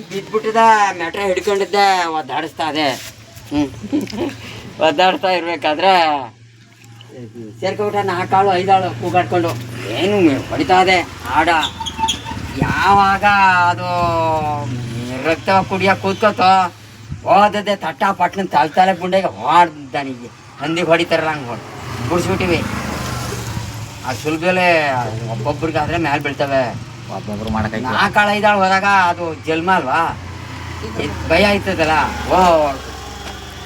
ಬಿದ್ಬಿಟ್ಟಿದ ಮೆಟ್ರ ಹಿಡ್ಕೊಂಡಿದ್ದೆ ಒದ್ದಾಡಿಸ್ತಾ ಅದೇ ಒದ್ದಾಡ್ತಾ ಇರ್ಬೇಕಾದ್ರೆ ಸೇರ್ಕೊಬಿಟ್ಟ 4 ಆಳು 5 ಆಳು ಕೂಗಾಡ್ಕೊಂಡು ಏನು ಹೊಡಿತಾ ಇದೆ ಆಡ. ಯಾವಾಗ ಅದು ರಕ್ತ ಕುಡಿಯೋಕೆ ಕೂತ್ಕೋತೋ ಹೋದದ್ದೆ ತಟ್ಟ ಪಟ್ನ ತಲೆ ಬುಂಡೆಗೆ ಹೊಡ್ದಾನಿಗೆ ಹಂದಿಗೆ ಹೊಡಿತಾರಲ್ಲ ಹಂಗೆ ಬಿಡಿಸ್ಬಿಟ್ಟಿವಿ. ಆ ಸುಲಭದಲ್ಲೇ ಒಬ್ಬೊಬ್ರಿಗಾದ್ರೆ ಮೇಲೆ ಬೀಳ್ತವೆ. ಒಬ್ಬೊಬ್ರು ಮಾಡಕ್ಕೆ 4 ಆಳು 5 ಆಳು ಹೋದಾಗ ಅದು ಜನ್ಮ ಅಲ್ವಾ, ಭಯ ಆಯ್ತದಲ್ಲ. ಓ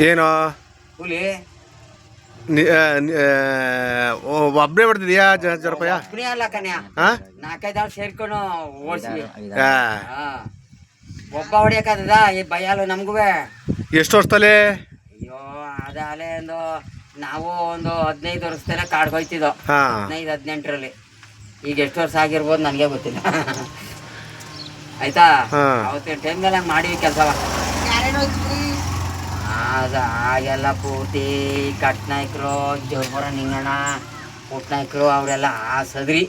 ಏನೋ ಹುಲಿ ಒಬ್ಬನೇ ಬರ್ತಿದ್ಯಾ ಜರಪಯ್ಯ? ಒಬ್ಬನೇ ಅಲ್ಲ ಕನ್ಯಾ, 4-5 ಆಳು ಸೇರ್ಕೊಂಡು ಓಡಿಸ್ವಿ. ಒಬ್ಬ ಹೊಡಿಯಕ್ಕದ ಈ ಭಯ ಅಲ್ಲ ನಮ್ಗೂ. ಎಷ್ಟು ವರ್ಷದಲ್ಲಿ? ಅಯ್ಯೋ ಅದಾಲೆ ನಾವು ಒಂದು 15 ವರ್ಷದಲ್ಲೇ ಕಾಡ್ಗೆ ಹೋಯ್ತಿದ್ದೋ. 15-18ರಲ್ಲಿ. ಈಗ ಎಷ್ಟು ವರ್ಷ ಆಗಿರ್ಬೋದು ನನಗೆ ಗೊತ್ತಿಲ್ಲ. ಆಯ್ತಾ, ಅವತ್ತಿನ ಟೈಮ್ನಲ್ಲಿ ಹಂಗೆ ಮಾಡಿವಿ ಕೆಲಸವ. ಆಗೆಲ್ಲ ಪೂರ್ತಿ ಕಟ್ನಾಯ್ಕರು, ಜೋರ್ಪುರ ನಿಂಗಣ್ಣ, ಪುಟ್ನಾಯ್ಕರು ಅವರೆಲ್ಲ ಆ ಸದ್ರಿ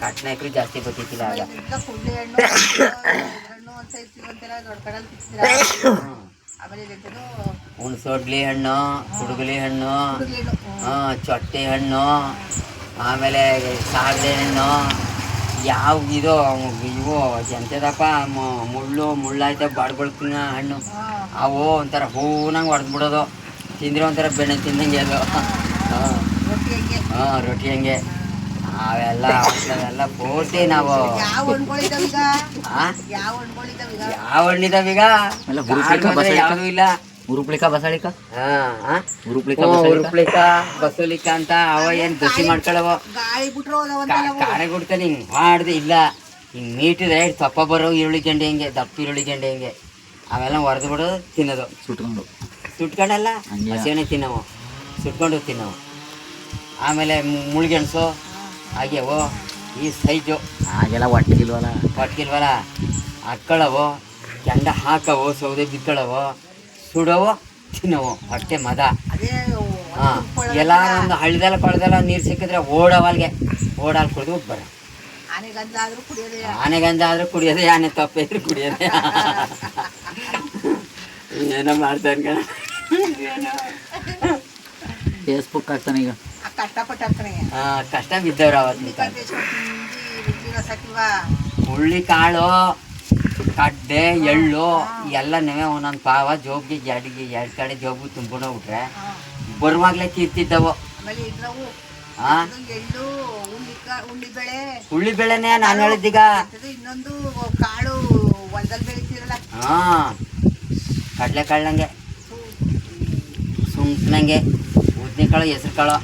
ಕಟ್ನಾಯ್ಕರು ಜಾಸ್ತಿ ಗೊತ್ತಿತ್ತಿಲ್ಲ ಆಗ. ಹುಣಸೊಡ್ಲಿ ಹಣ್ಣು, ಕುಡುಗಲಿ ಹಣ್ಣು, ಚೊಟ್ಟೆ ಹಣ್ಣು, ಆಮೇಲೆ ಸಾಗದೆ ಹಣ್ಣು, ಯಾವ ಇದು ಇವು ಎಂತದಪ್ಪ ಮುಳ್ಳಾಯ್ತ ಬಾಡ್ಕೊಳ್ತಿನ ಹಣ್ಣು, ಅವು ಒಂಥರ ಹೂನಂಗೆ ಹೊಡೆದ್ಬಿಡೋದು. ತಿಂದ್ರೆ ಒಂಥರ ಬೆಣ್ಣೆ ತಿಂದಂಗೆ ಅದು. ರೊಟ್ಟಿ ಹಂಗೆ ಅವೆಲ್ಲ ಪೂರ್ತಿ ನಾವು. ಯಾವ ಹಣ್ಣಿದಾವೀಗ? ಯಾವುದು ಇಲ್ಲ. ಉರುಪ್ಲಿಕ ಬಸಳಿಕ ಬಸಲಿಕ ಅಂತ ಅವ ಏನ್ ದಸಿ ಮಾಡ್ಕೊಳವ ಕಾರೆ ಗುಡ್ತಾನೆ ಹಿಂಗ್ ಮಾಡ್ದೆ ಇಲ್ಲ. ಹಿಂಗ್ ನೀಟಿದ್ರೆ ತಪ್ಪ ಬರೋ ಈರುಳ್ಳಿ ಗೆಂಡೆ ಹೆಂಗೆ, ದಪ್ಪ ಈರುಳ್ಳಿ ಗೆಂಡೆ ಹೆಂಗೆ ಅವೆಲ್ಲ ಹೊಡೆದು ಬಿಡೋದು ತಿನ್ನೋದು. ಸುಟ್ಕೊಂಡಲ್ಲ ಹಸಿವನೆ ತಿನ್ನವು, ಸುಟ್ಕೊಂಡು ತಿನ್ನವು. ಆಮೇಲೆ ಮುಳ್ಗೆಣಸು ಆಗ್ಯಾವು ಈ ಸೈಜು. ಆಗೆಲ್ಲ ಒಟ್ಟಿಲ್ವಲ್ಲ ಹಾಕ್ಕೊಳ್ಳವು, ಕೆಂಡ ಹಾಕವು, ಸೌದೆ ಬಿತ್ಕೊಳ್ಳವು, ಸುಡವು, ತಿನ್ನವು, ಹೊಟ್ಟೆ ಮದ. ಎಲ್ಲಾರು ಒಂದು ಹಳ್ಳಿದೆಲ್ಲ ಕೊಳದೆಲ್ಲ ನೀರು ಸಿಕ್ಕಿದ್ರೆ ಓಡವಲ್ಗೆ ಓಡಲ್ಲಿ ಕುಡಿದು ಬರ. ಆನೆಗಂಧ ಆದ್ರೂ ಕುಡಿಯೋದೆ, ಆನೆ ತಪ್ಪಿದ್ರು ಕುಡಿಯೋದೆ. ಏನೋ ಮಾಡ್ತಾರೆ ಕಣ. ಫೇಸ್ಬುಕ್ ಆಗ್ತಾನೆ ಈಗ. ಕಷ್ಟ ಬಿದ್ದವ್ರು ಅವತ್ತು. ಹುಳ್ಳಿ ಕಾಳು, ಕಡ್ಡೆ, ಎಳ್ಳು ಎಲ್ಲನೇ ಒಂದೊಂದು ಪಾವ ಜೋಬ್ಗೆ ಎರಡು ಕಡೆ ಜೋಬು ತುಂಬ್ಕೊಂಡು ಹೋಗ್ಬಿಟ್ರೆ ಬರುವಾಗಲೇ ತೀರ್ತಿದ್ದವು. ಹುಳ್ಳಿ ಬೆಳೆನೇ ನಾನು ಹೇಳಿದ್ದೀಗ. ಕಡಲೆ ಕಾಳಂಗೆ, ಸುಂಕನಂಗೆ, ಉದ್ದಿನ ಕಾಳು, ಹೆಸರು ಕಾಳು